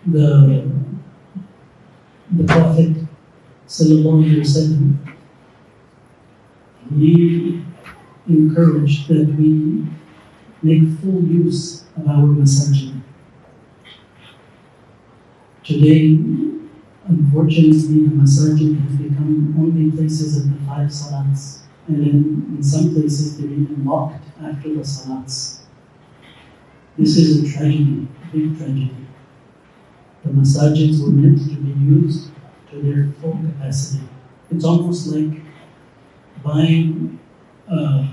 the Prophet sallallahu alaihi wasallam, he encouraged that we make full use of our masajid. Today, unfortunately, the masajid have become only places of the 5 salats, and then in some places they're even locked after the salats. This is a tragedy, a big tragedy. The masajids were meant to be used to their full capacity. It's almost like buying a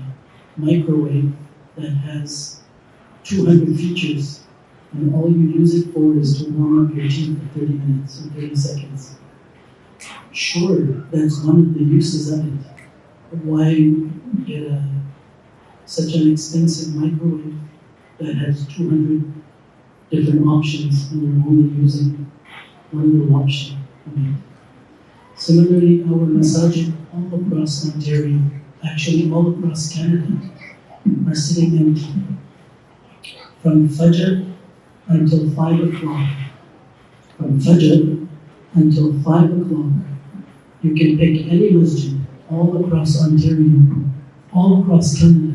microwave that has 200 features, and all you use it for is to warm up your tea for 30 minutes or 30 seconds. Sure, that's one of the uses of it. But why get such an expensive microwave that has 200 different options and you're only using one little option of it? Similarly, our masajid all across Ontario, actually all across Canada, are sitting empty. From Fajr until 5 o'clock. From Fajr until 5 o'clock, you can pick any masjid all across Ontario, all across Canada,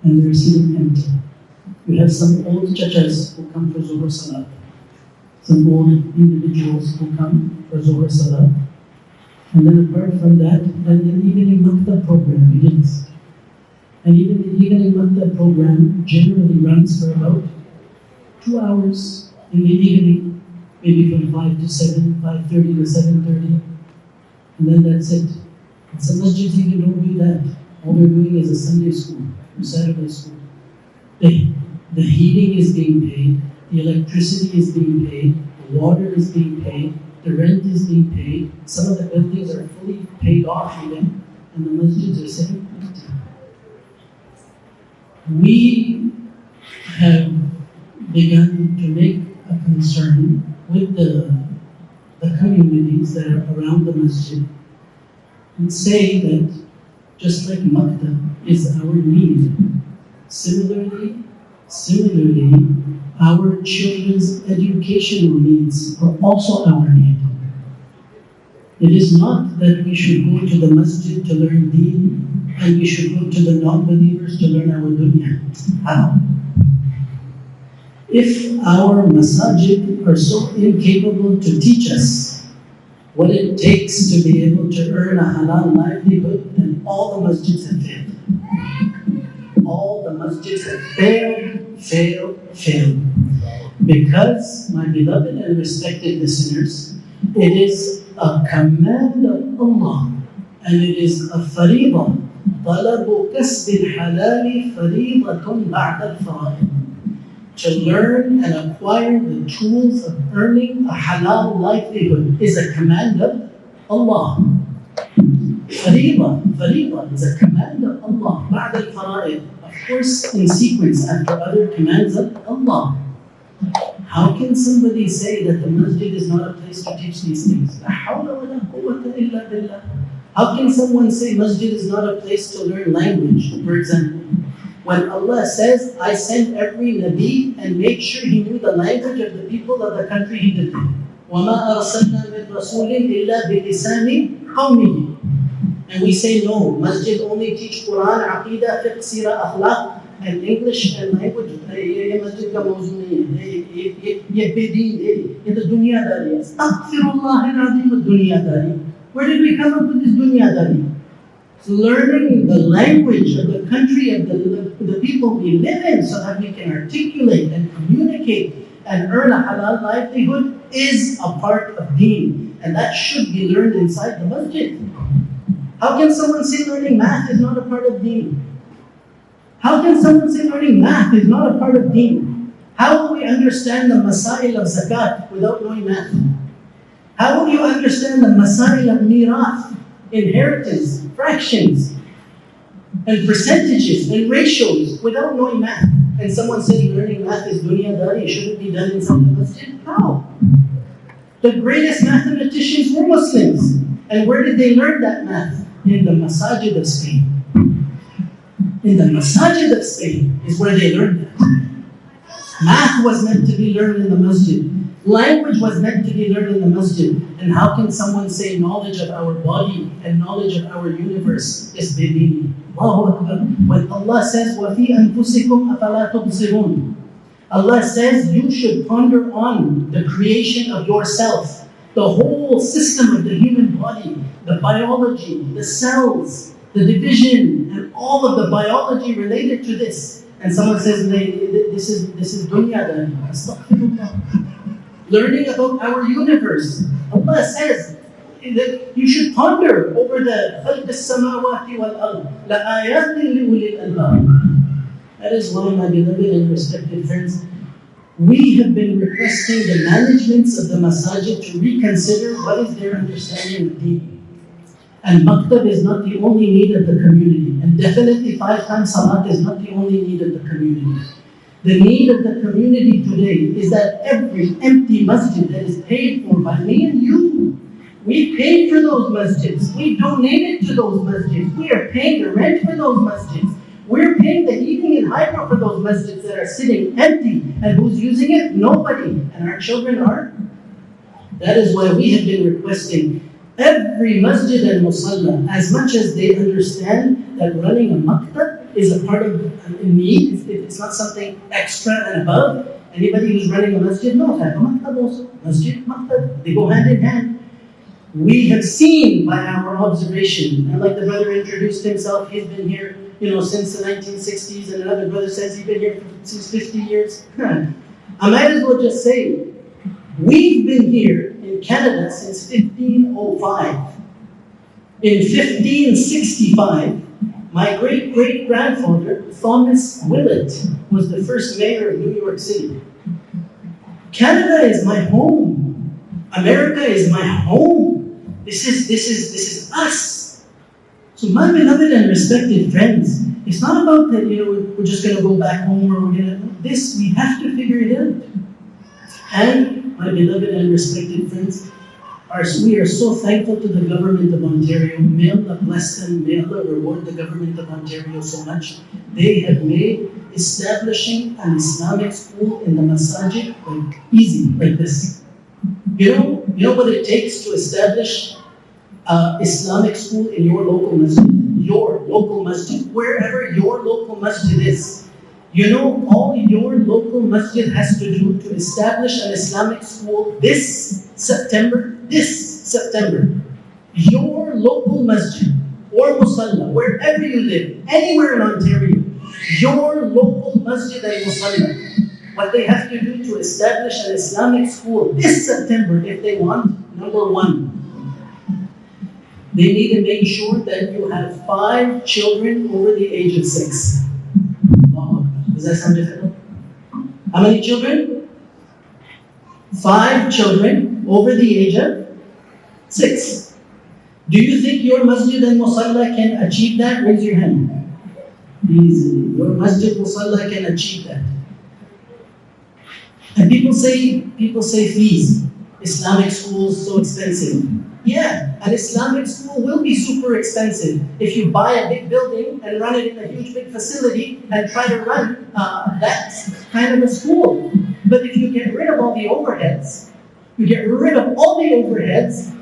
and they're sitting empty. You have some old chachas who come for Zuhr Salat, some old individuals who come for Zuhr Salat, and then apart from that, then the evening maktab program begins. And even the evening maktab program generally runs for about 2 hours in the evening, maybe from 5 to 7, 5:30 to 7:30, and then that's it. And some masjids even don't do that. All they're doing is a Sunday school or Saturday school. The heating is being paid, the electricity is being paid, the water is being paid, the rent is being paid. Some of the buildings are fully paid off even, and the masjids are sitting empty. We have begun to make a concern with the communities that are around the masjid and say that just like maktab is our need, similarly, our children's educational needs are also our need. It is not that we should go to the masjid to learn deen and we should go to the non-believers to learn our dunya. How? If our masajid are so incapable to teach us what it takes to be able to earn a halal livelihood, then all the masjids have failed. All the masjids have failed. Because, my beloved and respected listeners, it is a command of Allah and it is a fariḍah. طَلَبُ كَسْبِ الْحَلَالِ فَرِيضَةٌ بَعْدَ الْفَرَائِضِ. To learn and acquire the tools of earning a halal livelihood is a command of Allah. Fariḍah is a command of Allah. بَعْدَ الْفَرَائِض. Of course, in sequence after other commands of Allah. How can somebody say that the masjid is not a place to teach these things? لَا حَوْلَ وَلَا قُوَّةَ إِلَّا بِاللَّهِ. How can someone say masjid is not a place to learn language, for example? When Allah says, I sent every Nabi and made sure he knew the language of the people of the country he did. وَمَا أَرْسَلْنَا مِن رَسُولٍ إِلَّا بِلِسَانِ قَوْمِهِ. And we say no, masjid only teach Quran, Aqidah, Fiqh, Seerah, Akhlaq, and English and language. ये masjid का मौजूद नहीं है, ये बेदीन है, ये तो दुनियादारी है. अस्तग़फिरुल्लाह अल-अज़ीम, दुनियादारी. Where did we come up with this dunyadari? So learning the language of the country of the people we live in so that we can articulate and communicate and earn a halal livelihood is a part of deen. And that should be learned inside the masjid. How can someone say learning math is not a part of deen? How can someone say learning math is not a part of deen? How will we understand the masail of zakat without knowing math? How will you understand the masail of mirath, inheritance, fractions, and percentages and ratios without knowing math? And someone saying learning math is dunyadari, shouldn't be done inside the masjid? How? The greatest mathematicians were Muslims. And where did they learn that math? In the masajid of Spain. In the masajid of Spain is where they learned that. Math was meant to be learned in the masjid. Language was meant to be learned in the masjid. And how can someone say knowledge of our body and knowledge of our universe is bedini? Allahu Akbar. When Allah says, وَفِي أَنفُسِكُمْ أَفَلَا تُبْصِرُونَ, Allah says you should ponder on the creation of yourself, the whole system of the human body, the biology, the cells, the division, and all of the biology related to this. And someone says, this is dunya. Astaghfirullah. Learning about our universe. Allah says that you should ponder over the خَلْقِ السَّمَاوَاتِ وَالْأَرْضِ لَآيَاتٍ لِأُولِي الْأَلْبَابِ. That is why, my beloved and respected friends, we have been requesting the managements of the masajid to reconsider what is their understanding of deen. And maktab is not the only need of the community. And definitely 5 times salat is not the only need of the community. The need of the community today is that every empty masjid that is paid for by me and you, we paid for those masjids. We donated to those masjids. We are paying the rent for those masjids. We're paying the heating and hydro for those masjids that are sitting empty. And who's using it? Nobody. And our children are. That is why we have been requesting every masjid and musalla, as much as they understand that running a maktab is a part of a need, it's not something extra and above. Anybody who's running a masjid knows have a maktab also. Masjid, maktab, they go hand in hand. We have seen by our observation, and like the brother introduced himself, he's been here, since the 1960s, and another brother says he's been here since 50 years. I might as well just say, we've been here in Canada since 1505. In 1565, my great-great-grandfather, Thomas Willett, was the first mayor of New York City. Canada is my home. America is my home. This is us. So my beloved and respected friends, it's not about that, we're just going to go back home or we have to figure it out. And my beloved and respected friends, we are so thankful to the government of Ontario. May Allah bless them, may Allah reward the government of Ontario so much. They have made establishing an Islamic school in the masajid easy, like this. You know what it takes to establish Islamic school in your local masjid? Your local masjid, wherever your local masjid is. All your local masjid has to do to establish an Islamic school this September. Your local masjid or musalla, wherever you live, anywhere in Ontario, your local masjid and musalla, what they have to do to establish an Islamic school this September, if they want, number 1, they need to make sure that you have 5 children over the age of 6. Does that sound difficult? How many children? 5 children over the age of 6. Do you think your masjid and musalla can achieve that? Raise your hand. Easily. Your masjid musalla can achieve that. And people say fees. Islamic schools so expensive. Yeah, an Islamic school will be super expensive if you buy a big building and run it in a huge big facility and try to run that kind of a school. But if you get rid of all the overheads,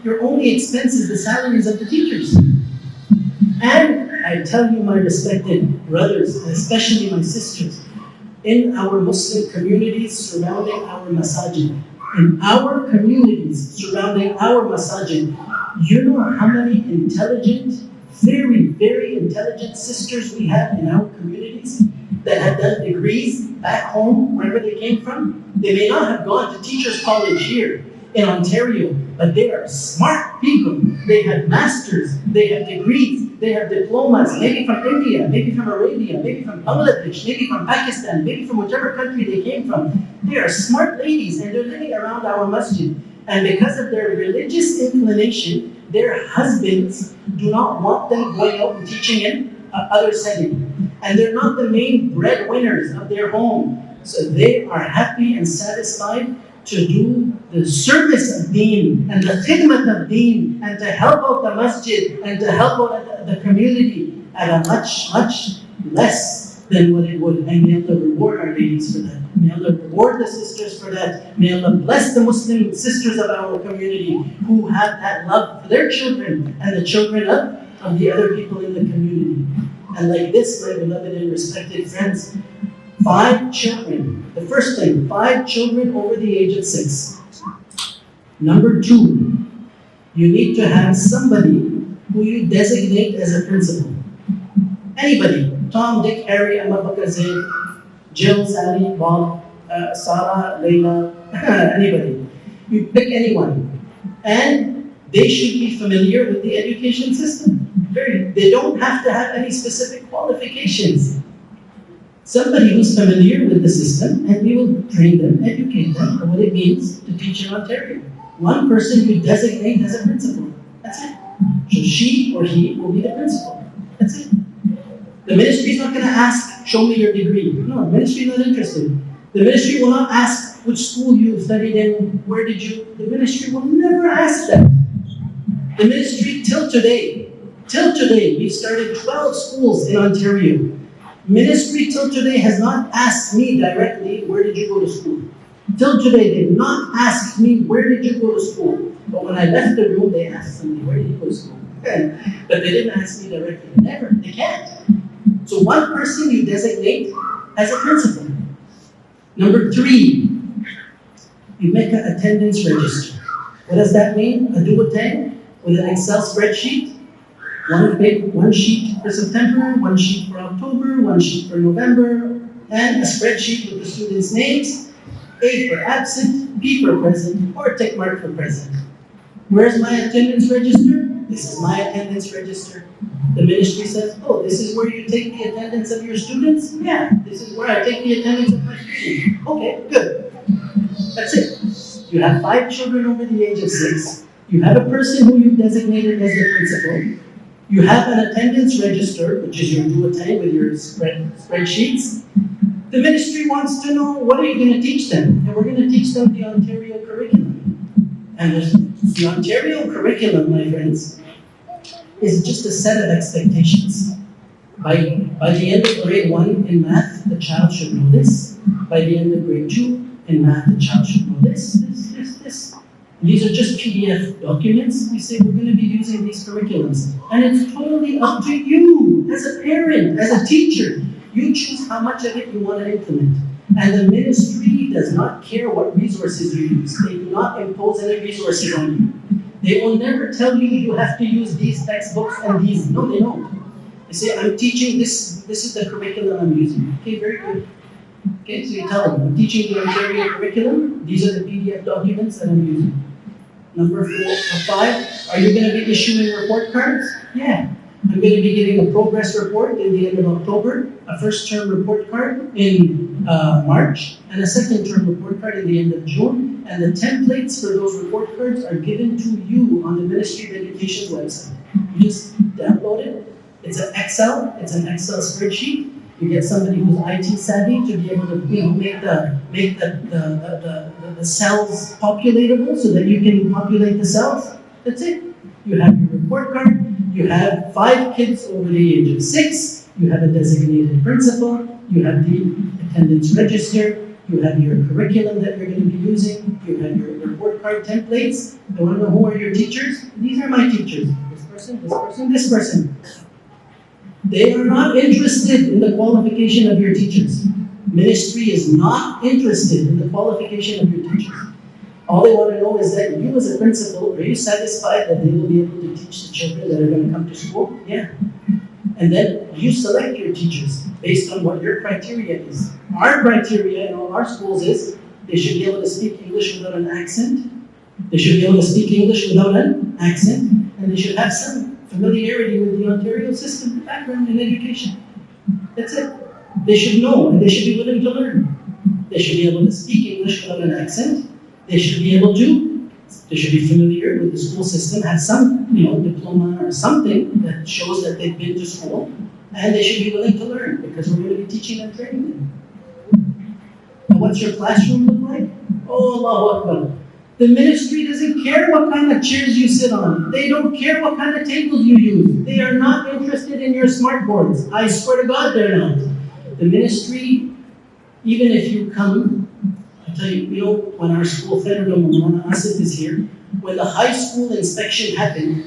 your only expense is the salaries of the teachers. And I tell you, my respected brothers, and especially my sisters, in our Muslim communities surrounding our masajid, you know how many intelligent, very, very intelligent sisters we have in our communities that have done degrees back home, wherever they came from? They may not have gone to teachers' college here in Ontario, but they are smart people. They have masters, they have degrees, they have diplomas, maybe from India, maybe from Arabia, maybe from Bangladesh, maybe from Pakistan, maybe from whichever country they came from. They are smart ladies and they're living around our masjid. And because of their religious inclination, their husbands do not want them going out and teaching in other settings. And they're not the main breadwinners of their home. So they are happy and satisfied to do the service of deen and the khidmat of deen and to help out the masjid and to help out the community at a much, much less than what it would. And may Allah reward our ladies for that. May Allah reward the sisters for that. May Allah bless the Muslim sisters of our community who have that love for their children and the children of the other people in the community. And like this, my beloved and respected friends, 5 children. The first thing, 5 children over the age of 6. Number 2, you need to have somebody who you designate as a principal. Anybody. Tom, Dick, Harry, Amma, Bakr, Zaid, Jill, Sally, Bob, Sarah, Layla, anybody. You pick anyone. And they should be familiar with the education system. They don't have to have any specific qualifications. Somebody who's familiar with the system, and we will train them, educate them on what it means to teach in Ontario. One person you designate as a principal. That's it. So she or he will be the principal. That's it. The ministry is not going to ask, show me your degree. No, the ministry is not interested. The ministry will not ask which school you studied in, where did you. The ministry will never ask that. The ministry, till today, we've started 12 schools in Ontario. Ministry till today has not asked me directly, where did you go to school? Till today, they did not ask me, where did you go to school? But when I left the room, they asked somebody, where did you go to school? But they didn't ask me directly. Never. They can't. So one person you designate as a principal. Number 3, you make an attendance register. What does that mean? A do-a-thing with an Excel spreadsheet. One sheet for September, one sheet for October, one sheet for November, and a spreadsheet with the students' names, A for absent, B for present, or a tick mark for present. Where's my attendance register? This is my attendance register. The ministry says, oh, this is where you take the attendance of your students? Yeah, this is where I take the attendance of my students. Okay, good. That's it. You have 5 children over the age of 6. You have a person who you've designated as the principal. You have an attendance register, which is your do-a-thing with your spreadsheets. The ministry wants to know, what are you going to teach them? And we're going to teach them the Ontario curriculum. And the Ontario curriculum, my friends, is just a set of expectations. By the end of grade 1 in math, the child should know this. By the end of grade 2 in math, the child should know this. These are just PDF documents. We say we're going to be using these curriculums. And it's totally up to you as a parent, as a teacher. You choose how much of it you want to implement. And the ministry does not care what resources you use. They do not impose any resources on you. They will never tell you you have to use these textbooks and these. No, they don't. They say, I'm teaching this. This is the curriculum I'm using. Okay, very good. Okay, so you tell them, I'm teaching the Ontario curriculum. These are the PDF documents that I'm using. Number 4 or 5, are you going to be issuing report cards? Yeah. I'm going to be giving a progress report in the end of October, a first-term report card in March, and a second-term report card in the end of June. And the templates for those report cards are given to you on the Ministry of Education website. You just download it. It's an Excel spreadsheet. You get somebody who's IT savvy to be able to make the cells populatable so that you can populate the cells. That's it. You have your report card. You have 5 kids over the age of 6. You have a designated principal. You have the attendance register. You have your curriculum that you're going to be using. You have your report card templates. You want to know who are your teachers? These are my teachers. This person, this person, this person. They are not interested in the qualification of your teachers. Ministry is not interested in the qualification of your teachers. All they want to know is that you as a principal, are you satisfied that they will be able to teach the children that are going to come to school? Yeah. And then you select your teachers based on what your criteria is. Our criteria in all our schools is they should be able to speak English without an accent. They should be able to speak English without an accent. And they should have some familiarity with the Ontario system, background in education. That's it. They should know and they should be willing to learn. They should be able to speak English without an accent. They should be familiar with the school system, have some, diploma or something that shows that they've been to school, and they should be willing to learn because we're going to be teaching and training them. And what's your classroom look like? Oh, Allahu Akbar. The ministry doesn't care what kind of chairs you sit on. They don't care what kind of tables you use. They are not interested in your smart boards. I swear to God, they're not. The ministry, even if you come, I tell you, when our school, Maulana Asif is here, when the high school inspection happened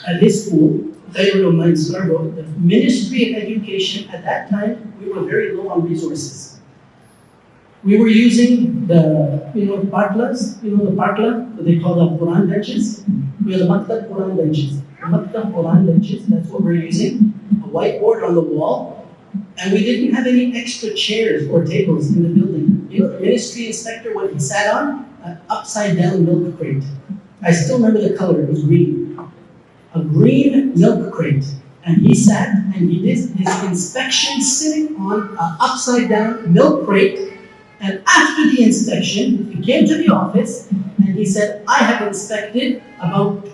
at his school, the Ministry of Education at that time, we were very low on resources. We were using the, partlas, the partla, that they call the Quran benches. We have the Maktab Quran benches. The Maktab Quran benches, that's what we're using. A whiteboard on the wall. And we didn't have any extra chairs or tables in the building. The ministry inspector, what he sat on? An upside down milk crate. I still remember the color, it was green. A green milk crate. And he sat and he did his inspection sitting on an upside down milk crate. And after the inspection, he came to the office and he said, I have inspected about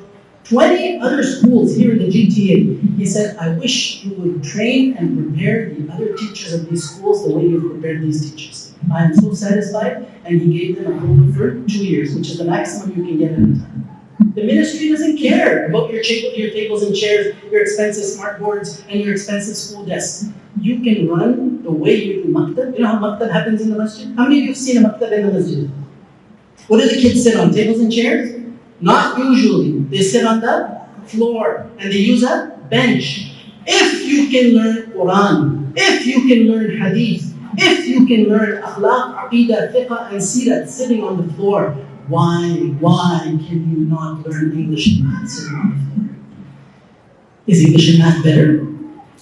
20 other schools here in the GTA. He said, I wish you would train and prepare the other teachers of these schools the way you've prepared these teachers. I am so satisfied. And he gave them approval for 2 years, which is the maximum you can get at a time. The ministry doesn't care about your tables and chairs, your expensive smart boards, and your expensive school desks. You can run the way you do maktab. You know how maktab happens in the masjid? How many of you have seen a maktab in the masjid? What do the kids sit on? Tables and chairs? Not usually. They sit on the floor and they use a bench. If you can learn Quran, if you can learn hadith, if you can learn akhlaq, aqidah, fiqh, and seerah sitting on the floor, why can you not learn English and math sitting on the floor? Is English and math better?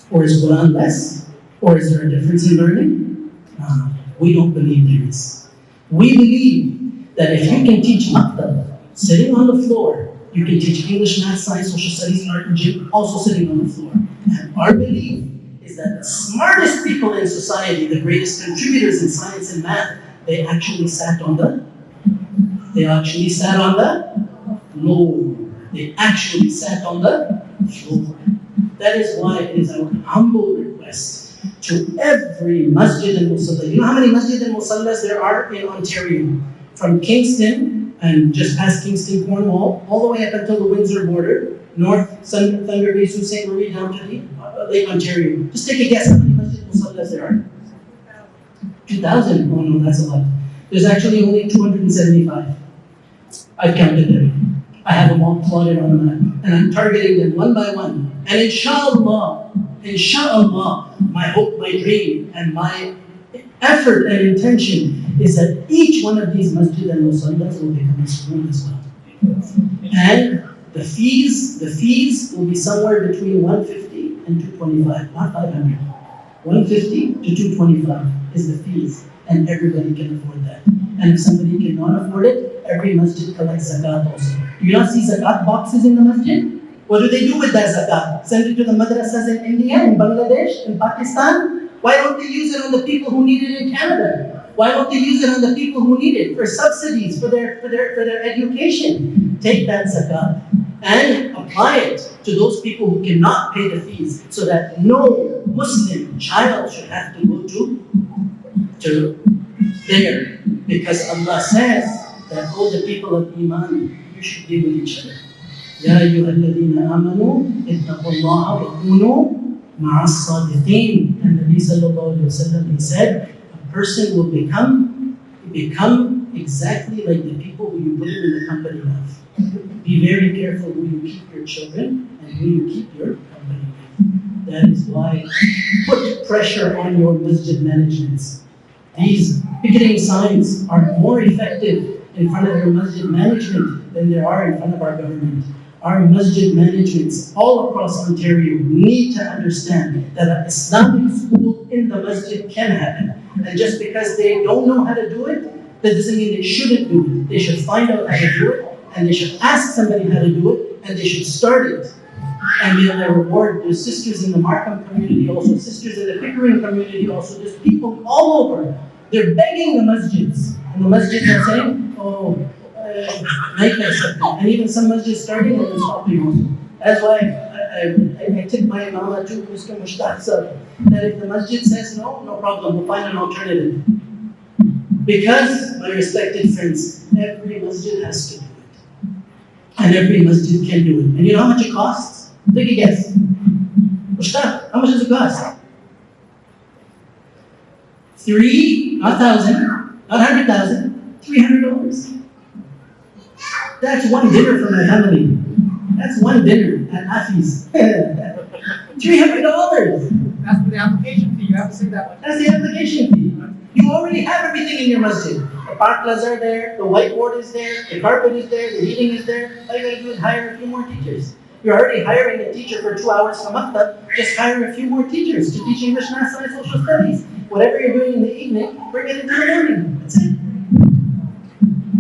Or is Quran less? Or is there a difference in learning? No, we don't believe there is. We believe that if you can teach maktab sitting on the floor, you can teach English, math, science, social studies, art, and gym also sitting on the floor. And our belief is that the smartest people in society, the greatest contributors in science and math, they actually sat on the floor. They actually sat on the floor. That is why it is our humble request to every masjid and musalla. You know how many masjid and musallas there are in Ontario? From Kingston and just past Kingston, Cornwall, all the way up until the Windsor border, north, Thunder Bay, Sault Ste. Marie, down to the Lake Ontario. Just take a guess how many masjid and musallas there are. 2,000? Oh no, that's a lot. There's actually only 275. I've counted them. I have them all plotted on the map. And I'm targeting them one by one. And inshallah, my hope, my dream, and my effort and intention is that each one of these masjid and musallas will become a school as well. And the fees will be somewhere between 150 and 225, not 500. 150 to 225 is the fees, and everybody can afford that. And if somebody cannot afford it, every masjid collects zakat also. Do you not see zakat boxes in the masjid? What do they do with that zakat? Send it to the madrasas in India, in Bangladesh, in Pakistan? Why don't they use it on the people who need it in Canada? Why don't they use it on the people who need it for subsidies, for their education? Take that zakat and apply it to those people who cannot pay the fees, so that no Muslim child should have to go to there. Because Allah says that all the people of Iman, you should be with each other. Ya ayyuhalladhina amanu ittaqullaha wa kunu ma'as sadiqin. And Nabi sallallahu alayhi wa sallam, he said, a person will become exactly like the people who you put in the company of. Be very careful who you keep your children and who you keep your company with. That is why put pressure on your masjid managements. These picketing signs are more effective in front of your masjid management than they are in front of our government. Our masjid managements all across Ontario need to understand that an Islamic school in the masjid can happen. And just because they don't know how to do it, that doesn't mean they shouldn't do it. They should find out how to do it, and they should ask somebody how to do it, and they should start it. And may Allah reward the sisters in the Markham community, also sisters in the Pickering community, also there's people all over. They're begging the masjids. And the masjids are saying, and even some masjids starting and stopping also. That's why I tip my imam to Mr. Mushtaq sir, that if the masjid says no problem, we'll find an alternative. Because, my respected friends, every masjid has to do it. And every masjid can do it. And you know how much it costs? Take a guess. Mushtaq, how much does it cost? not thousand, not 100,000, $300. That's one dinner for my family. That's one dinner at Afi's. $300. That's for the application fee. You have to say that one. That's the application fee. You already have everything in your masjid. The parklahs are there, the whiteboard is there, the carpet is there, the heating is there. All you gotta do is hire a few more teachers. You're already hiring a teacher for 2 hours for maktab, just hire a few more teachers to teach English, math, science, social studies. Whatever you're doing in the evening, bring it into the morning. That's it.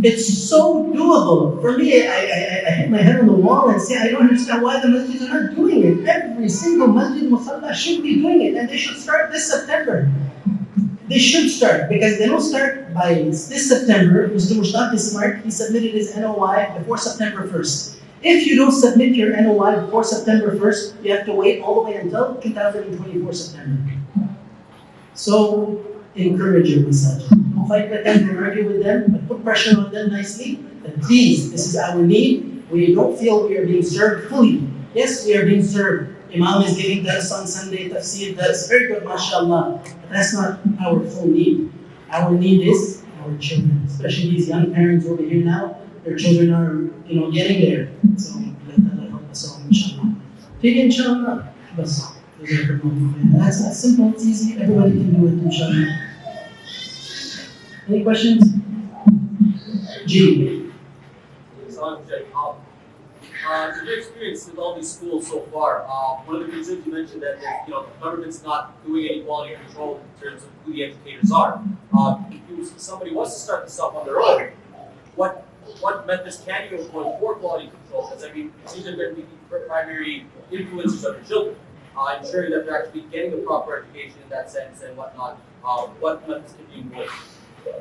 It's so doable. For me, I hit my head on the wall and say, I don't understand why the masjids are not doing it. Every single masjid musalla should be doing it, and they should start this September. They should start, because they don't start by this September. Mr. Mushtaq is smart. He submitted his NOI before September 1st. If you don't submit your NOI before September 1st, you have to wait all the way until 2024 September. So, encourage your masajid. Don't fight with them, don't argue with them, but put pressure on them nicely. That please, this is our need. We don't feel we are being served fully. Yes, we are being served. Imam is giving dars on Sunday, tafsir dars, very good, mashallah. But that's not our full need. Our need is our children, especially these young parents over here now. Their children are, getting there. So let Allah help us all, inshallah. Take it, inshallah. Bas. That's simple, it's easy, everybody can do it, inshallah. Any questions? G. In your experience with all these schools so far, one of the concerns you mentioned that the government's not doing any quality control in terms of who the educators are. If somebody wants to start this up on their own, what methods can you employ for quality control? Because it seems that they're the primary influencers of your children, ensuring that they're actually getting a proper education in that sense and whatnot. What methods can you employ?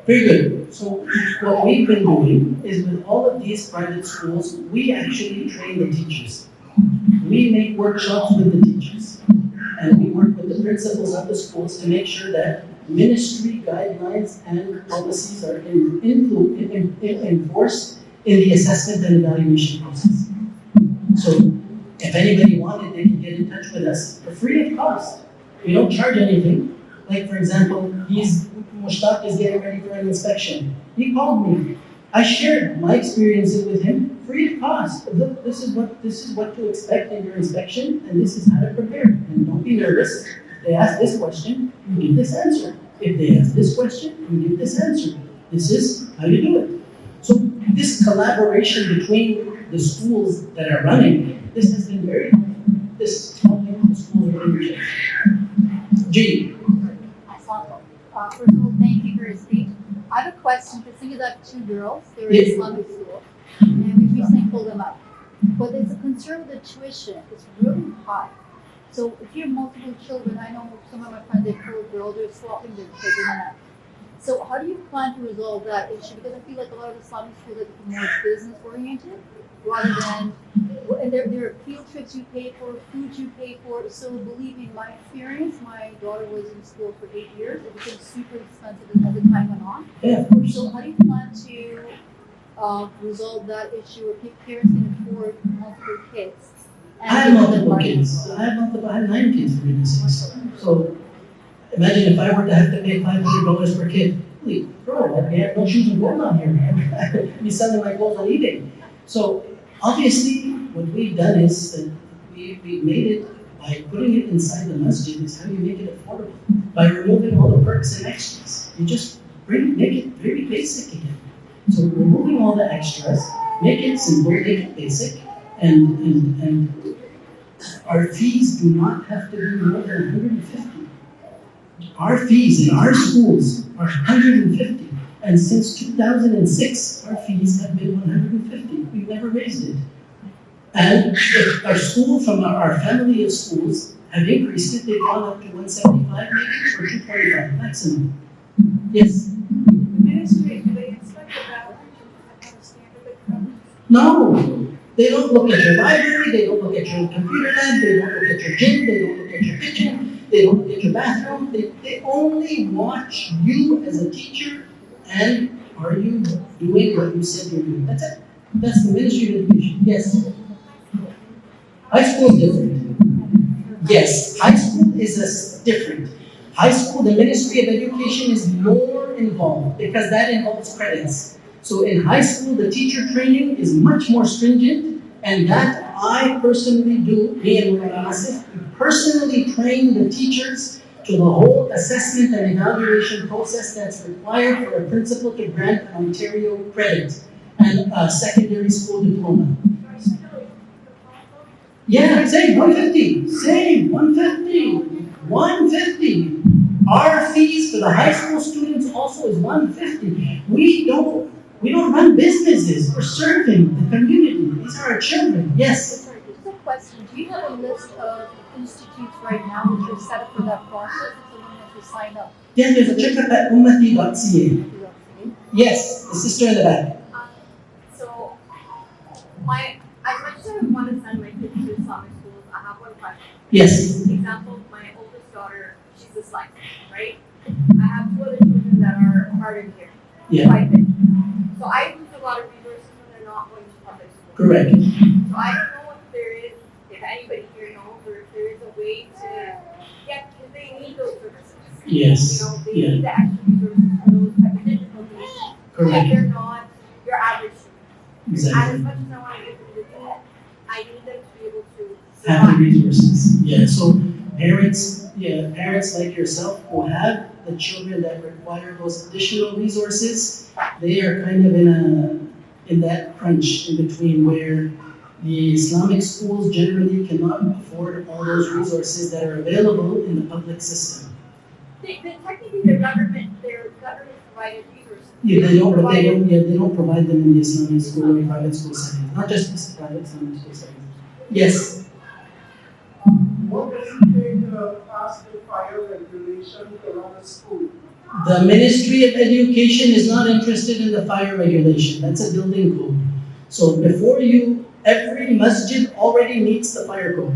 Very good. So what we've been doing is, with all of these private schools, we actually train the teachers. We make workshops with the teachers. And we work with the principals of the schools to make sure that ministry guidelines and policies are enforced in the assessment and evaluation process. So if anybody wanted, they can get in touch with us for free of cost. We don't charge anything. Like, for example, Mushtaq is getting ready for an inspection. He called me. I shared my experiences with him free of cost. Look, this is what to expect in your inspection, and this is how to prepare. And don't be nervous. If they ask this question, you give this answer. If they ask this question, you give this answer. This is how you do it. So this collaboration between the schools that are running, this has been very helpful. This is helping the schools running. G. First of all, thank you for your speech. I have a question. The thing is, I have 2 girls. They were in Islamic school, and we recently pulled them up. But there's a concern with the tuition. It's really high. So if you have multiple children, I know some of my friends, they pull a girl, they're swapping their kids in and out. So how do you plan to resolve that issue? Because I feel like a lot of Islamic schools are more business oriented rather than, and there are field trips you pay for, food you pay for. So believe me, in my experience, my daughter was in school for 8 years. It became super expensive as the time went on. Yeah. So how do you plan to resolve that issue where parents can afford multiple kids? I have multiple kids. I have 9 kids, for goodness sakes. So imagine if I were to have to pay $500 per kid. Holy bro, I'd have no shoes and gold on here. I'd be selling my clothes on eBay. So obviously, what we've done is that we made it by putting it inside the masjid. Is how you make it affordable, by removing all the perks and extras. You just make it very basic again. So removing all the extras, make it simple, make it basic, and our fees do not have to be more than 150. Our fees in our schools are 150. And since 2006, our fees have been 150. We've never raised it. And if our school, from our family of schools, have increased it, they've gone up to 175 maybe, or 225 maximum. Yes? The ministry, do they inspect the bathrooms and have a standard that covers? No. They don't look at your library, they don't look at your computer lab, they don't look at your gym, they don't look at your kitchen, they don't look at your bathroom. They only watch you as a teacher. And are you doing what you said you're doing? That's it. That's the Ministry of Education. Yes. High school is different. Yes, high school is different. High school, the Ministry of Education is more involved because that involves credits. So in high school, the teacher training is much more stringent, and that I personally do, me and Maulana, personally train the teachers to the whole assessment and evaluation process that's required for a principal to grant an Ontario credit and a secondary school diploma. Yeah, same, 150, same, 150, 150. Our fees for the high school students also is 150. We don't run businesses, we're serving the community. These are our children, yes. Sorry, just a question. Do you have a list of institutes right now which are set up for that process if someone wants to sign up? Yeah, there's a checkup at ummati.ca. Yes, the sister in the back. So, as much as I want to send my kids to Islamic schools, I have one question. Yes. For example, my oldest daughter, she's dyslexic, right? I have two other children that are hard of hearing. Yeah. Quite big. So I lose a lot of resources when they're not going to public school. Correct. So I don't know if there is, if anybody here knows, or if there is a way to get, because they need those services. Yes. You know, they Yeah. need the extra resources for those type of difficulties. Correct. If they're not your average student. And as Exactly. much as I want to give them the thing, I need them to be able to Have the survive. resources. Yeah, so parents like yourself who have the children that require those additional resources, they are kind of in that crunch in between where the Islamic schools generally cannot afford all those resources that are available in the public system. Technically, they're government provided resources. Yeah, they don't provide them in the Islamic school or private school settings, not just this private Islamic school settings. Yes. What does it take to pass the fire regulation to run a school? The Ministry of Education is not interested in the fire regulation. That's a building code. So every masjid already meets the fire code.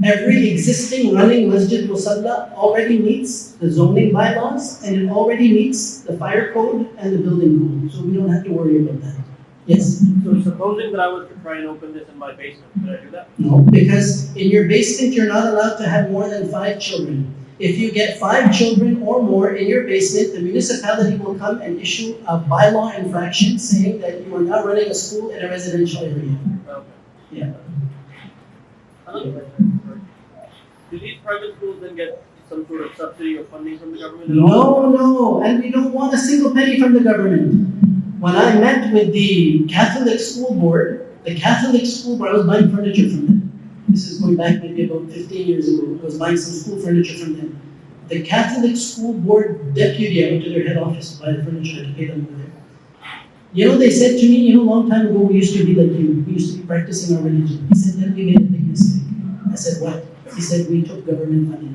Every existing running masjid musalla already meets the zoning bylaws, and it already meets the fire code and the building code. So we don't have to worry about that. Yes? So supposing that I was to try and open this in my basement, could I do that? No, because in your basement, you're not allowed to have more than 5 children. If you get 5 children or more in your basement, the municipality will come and issue a bylaw infraction saying that you are now running a school in a residential area. Okay. Yeah. Do these private schools then get some sort of subsidy or funding from the government? No, and we don't want a single penny from the government. When I met with the Catholic school board, I was buying furniture from them. This is going back maybe about 15 years ago. I was buying some school furniture from them. The Catholic school board deputy, I went to their head office to buy the furniture to pay them over there. You know, they said to me, a long time ago, we used to be like you. We used to be practicing our religion. He said, then we made a big mistake. I said, what? He said, we took government funding.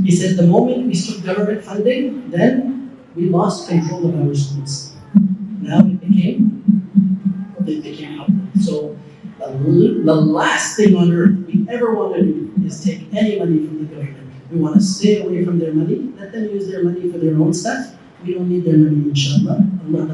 He said, the moment we took government funding, then we lost control of our schools. Now it became public. So the last thing on earth we ever want to do is take any money from the government. We want to stay away from their money, let them use their money for their own stuff. We don't need their money, inshallah. Allah